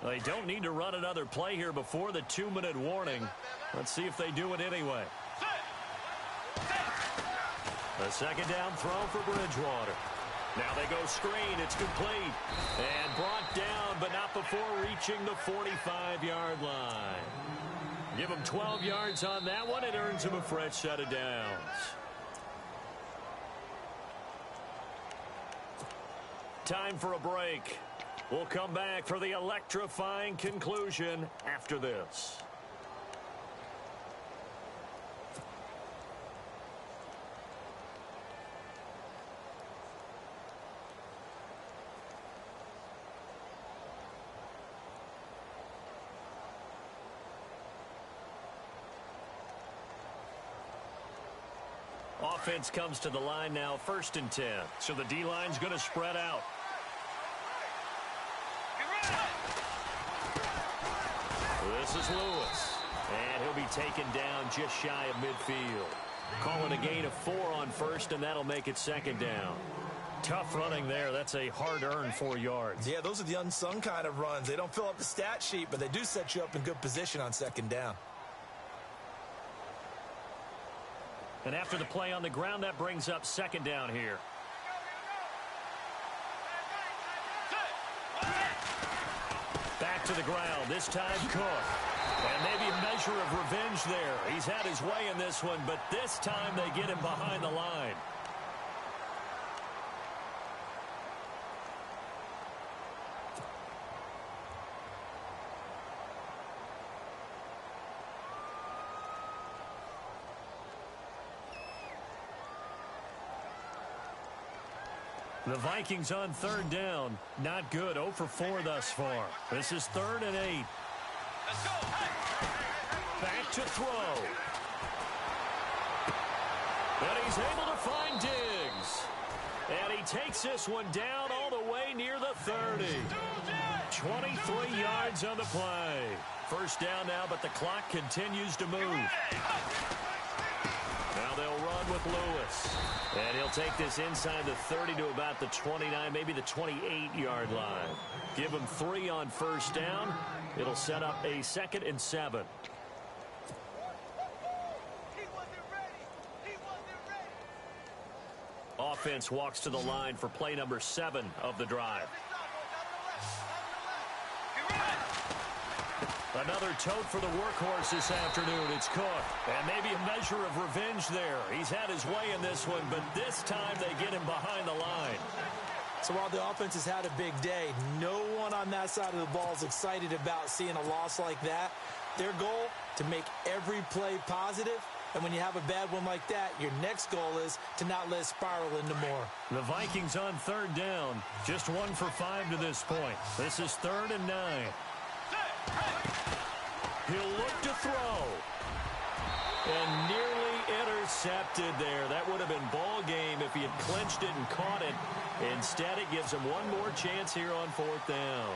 They don't need to run another play here before the 2-minute warning. Let's see if they do it anyway. A second down throw for Bridgewater. Now they go screen. It's complete. And brought down, but not before reaching the 45-yard line. Give him 12 yards on that one. It earns him a fresh set of downs. Time for a break. We'll come back for the electrifying conclusion after this. Offense comes to the line now, 1st and 10. So the D-line's going to spread out. This is Lewis, and he'll be taken down just shy of midfield. Calling a gain of 4 on 1st, and that'll make it 2nd down. Tough running there. That's a hard-earned 4 yards. Yeah, those are the unsung kind of runs. They don't fill up the stat sheet, but they do set you up in good position on 2nd down. And after the play on the ground, that brings up 2nd down here. Back to the ground, this time Cook. And maybe a measure of revenge there. He's had his way in this one, but this time they get him behind the line. The Vikings on 3rd down. Not good. 0 for 4 thus far. This is 3rd and 8. Back to throw. And he's able to find Diggs. And he takes this one down all the way near the 30. 23 yards on the play. 1st down now, but the clock continues to move. Now they'll run with Lewis. And he'll take this inside the 30 to about the 29, maybe the 28-yard line. Give him 3 on 1st down. It'll set up a 2nd and 7. Offense walks to the line for play number 7 of the drive. Another tote for the workhorse this afternoon. It's Cook. And maybe a measure of revenge there. He's had his way in this one, but this time they get him behind the line. So while the offense has had a big day, no one on that side of the ball is excited about seeing a loss like that. Their goal, to make every play positive. And when you have a bad one like that, your next goal is to not let it spiral into more. The Vikings on 3rd down. Just 1 for 5 to this point. This is 3rd and 9. He'll look to throw. And nearly intercepted there. That would have been ball game if he had clinched it and caught it. Instead, it gives him one more chance here on 4th down.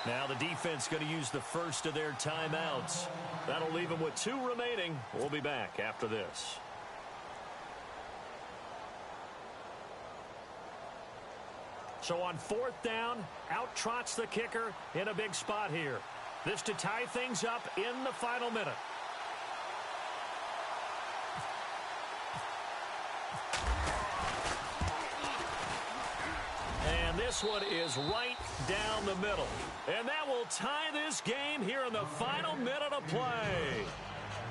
Now the defense going to use the first of their timeouts. That'll leave them with 2 remaining. We'll be back after this. So on 4th down, out trots the kicker in a big spot here. This to tie things up in the final minute. And this one is right down the middle. And that will tie this game here in the final minute of play.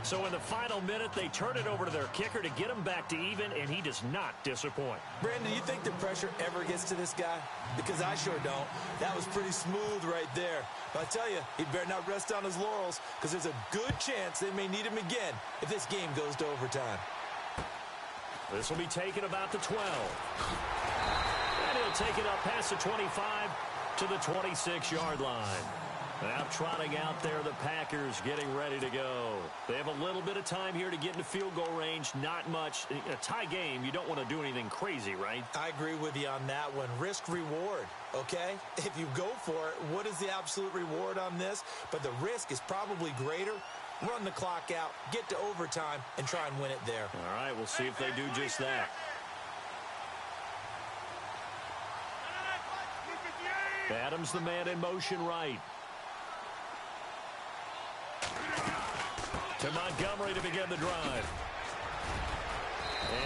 So in the final minute, they turn it over to their kicker to get him back to even, and he does not disappoint. Brandon, you think the pressure ever gets to this guy? Because I sure don't. That was pretty smooth right there. But I tell you, he better not rest on his laurels, because there's a good chance they may need him again if this game goes to overtime. This will be taken about the 12. And he'll take it up past the 25 to the 26-yard line. Now trotting out there, the Packers getting ready to go. They have a little bit of time here to get into field goal range. Not much. In a tie game, you don't want to do anything crazy, right? I agree with you on that one. Risk reward, okay? If you go for it, what is the absolute reward on this? But the risk is probably greater. Run the clock out, get to overtime, and try and win it there. All right, we'll see if they do just that. Adams the man in motion right. To Montgomery to begin the drive.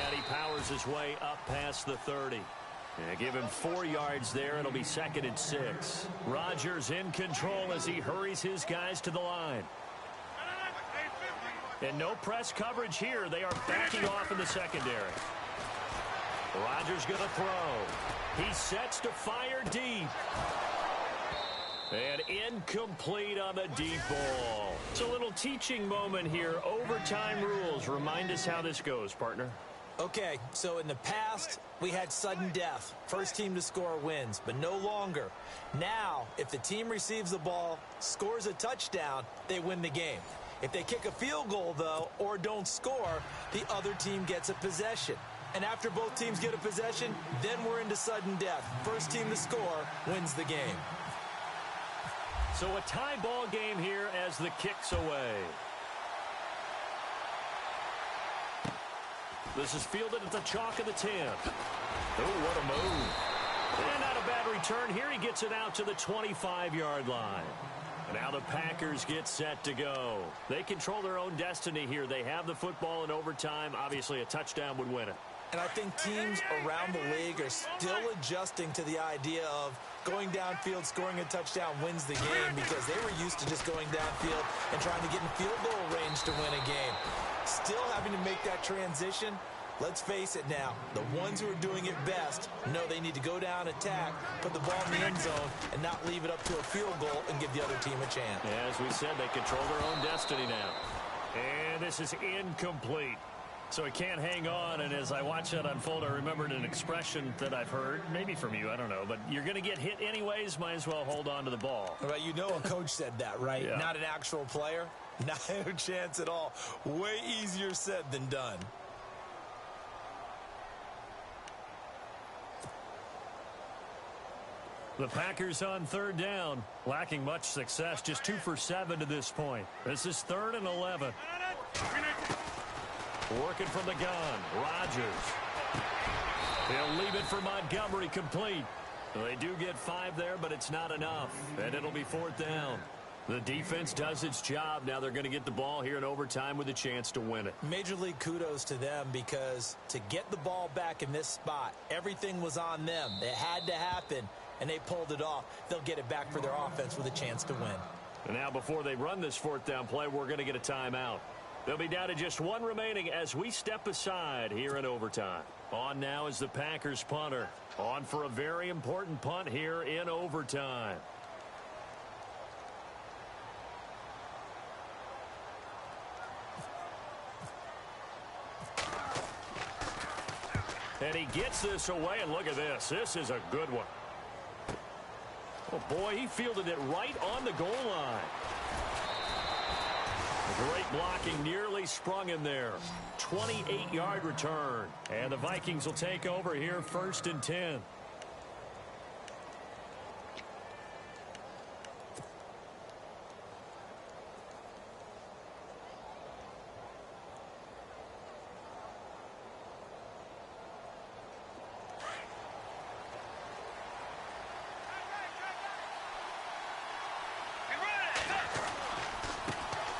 And he powers his way up past the 30. And give him 4 yards there. It'll be 2nd and 6. Rodgers in control as he hurries his guys to the line. And no press coverage here. They are backing off in the secondary. Rodgers going to throw. He sets to fire deep. And incomplete on the deep ball. It's a little teaching moment here. Overtime rules. Remind us how this goes, partner. Okay, so in the past, we had sudden death. First team to score wins, but no longer. Now, if the team receives the ball, scores a touchdown, they win the game. If they kick a field goal, though, or don't score, the other team gets a possession. And after both teams get a possession, then we're into sudden death. First team to score wins the game. So a tie ball game here as the kick's away. This is fielded at the chalk of the 10. Oh, what a move. And not a bad return here. He gets it out to the 25-yard line. And now the Packers get set to go. They control their own destiny here. They have the football in overtime. Obviously, a touchdown would win it. And I think teams around the league are still adjusting to the idea of going downfield, scoring a touchdown wins the game, because they were used to just going downfield and trying to get in field goal range to win a game. Still having to make that transition. Let's face it now, the ones who are doing it best know they need to go down, attack, put the ball in the end zone, and not leave it up to a field goal and give the other team a chance. Yeah, as we said, they control their own destiny now. And this is incomplete. So he can't hang on, and as I watch that unfold, I remembered an expression that I've heard, maybe from you, I don't know, but you're going to get hit anyways, might as well hold on to the ball. Right, you know a coach said that, right? Yeah. Not an actual player? Not a chance at all. Way easier said than done. The Packers on 3rd down, lacking much success, just 2 for 7 to this point. This is 3rd and 11. Working from the gun, Rodgers. He'll leave it for Montgomery, complete. They do get 5 there, but it's not enough, and it'll be 4th down. The defense does its job. Now they're going to get the ball here in overtime with a chance to win it. Major league kudos to them, because to get the ball back in this spot, everything was on them. It had to happen, and they pulled it off. They'll get it back for their offense with a chance to win. And now before they run this 4th down play, we're going to get a timeout. They'll be down to just 1 remaining as we step aside here in overtime. On now is the Packers punter. On for a very important punt here in overtime. And he gets this away, and look at this. This is a good one. Oh, boy, he fielded it right on the goal line. Great blocking, nearly sprung him there. 28-yard return. And the Vikings will take over here, 1st and 10.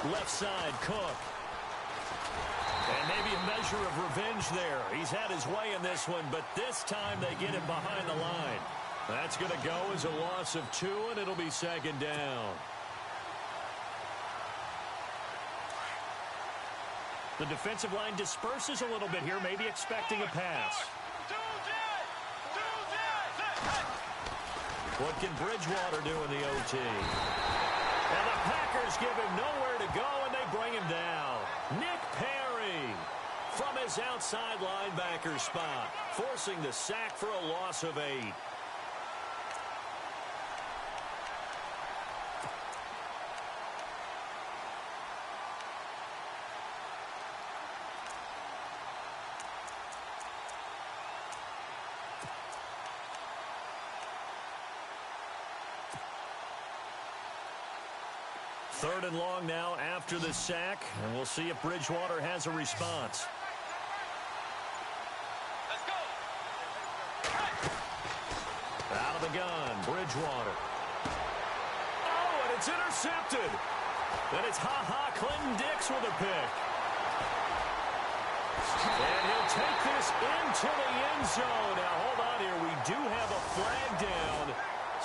Left side, Cook. And maybe a measure of revenge there. He's had his way in this one, but this time they get him behind the line. That's going to go as a loss of 2, and it'll be second down. The defensive line disperses a little bit here, maybe expecting a pass. What can Bridgewater do in the OT? And the Packers give him nowhere to go, and they bring him down. Nick Perry from his outside linebacker spot, forcing the sack for a loss of 8. Third and long now after the sack, and we'll see if Bridgewater has a response. Let's go. Out of the gun, Bridgewater. Oh, and it's intercepted. And it's Clinton Dix with a pick. And he'll take this into the end zone. Now, hold on here. We do have a flag down.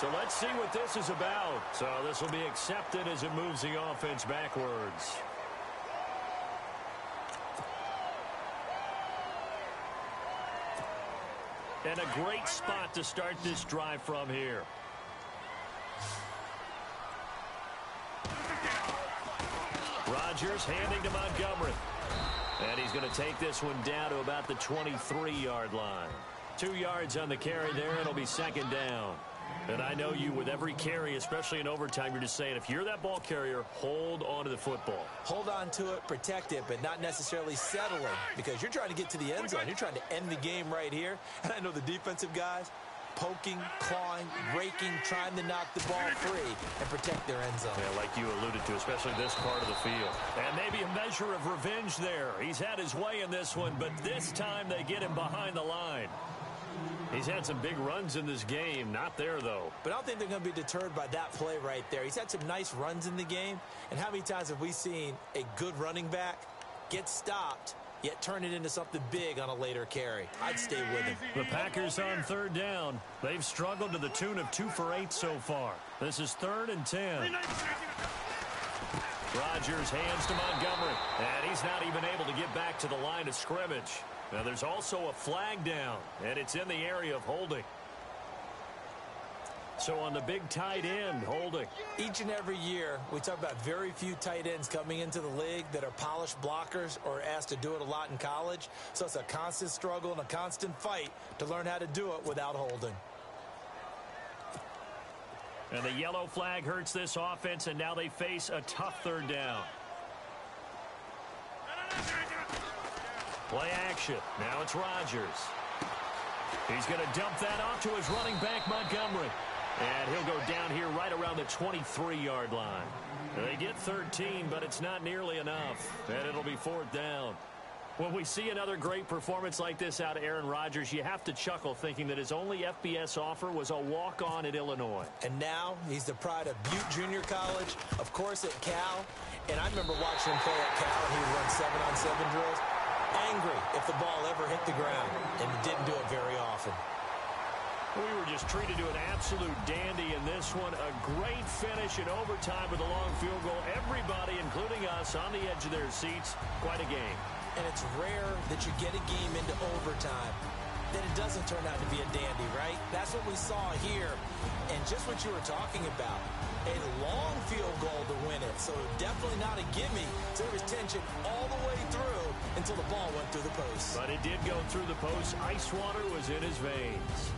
So let's see what this is about. So this will be accepted as it moves the offense backwards. And a great spot to start this drive from here. Rodgers handing to Montgomery. And he's going to take this one down to about the 23-yard line. 2 yards on the carry there. It'll be second down. And I know you, with every carry, especially in overtime, you're just saying, if you're that ball carrier, hold on to the football. Hold on to it, protect it, but not necessarily settling, because you're trying to get to the end zone. You're trying to end the game right here. And I know the defensive guys, poking, clawing, raking, trying to knock the ball free and protect their end zone. Yeah, like you alluded to, especially this part of the field. And maybe a measure of revenge there. He's had his way in this one, but this time they get him behind the line. He's had some big runs in this game. Not there, though. But I don't think they're going to be deterred by that play right there. He's had some nice runs in the game. And how many times have we seen a good running back get stopped, yet turn it into something big on a later carry? I'd stay with him. The Packers on third down. They've struggled to the tune of 2 for 8 so far. This is 3rd and 10. Rodgers hands to Montgomery. And he's not even able to get back to the line of scrimmage. Now, there's also a flag down, and it's in the area of holding. So on the big tight end, holding. Each and every year, we talk about very few tight ends coming into the league that are polished blockers or asked to do it a lot in college. So it's a constant struggle and a constant fight to learn how to do it without holding. And the yellow flag hurts this offense, and now they face a tough third down. Play action. Now it's Rodgers. He's going to dump that off to his running back, Montgomery. And he'll go down here right around the 23-yard line. They get 13, but it's not nearly enough. And it'll be 4th down. When we see another great performance like this out of Aaron Rodgers, you have to chuckle thinking that his only FBS offer was a walk-on at Illinois. And now he's the pride of Butte Junior College, of course at Cal. And I remember watching him play at Cal, and he would run 7-on-7 drills. Angry if the ball ever hit the ground, and he didn't do it very often. We were just treated to an absolute dandy in this one. A great finish in overtime with a long field goal. Everybody, including us, on the edge of their seats. Quite a game. And it's rare that you get a game into overtime that it doesn't turn out to be a dandy, right? That's what we saw here. And just what you were talking about, a long field goal to win it. So definitely not a gimme. So there was tension all the way through until the ball went through the post. But it did go through the post. Ice water was in his veins.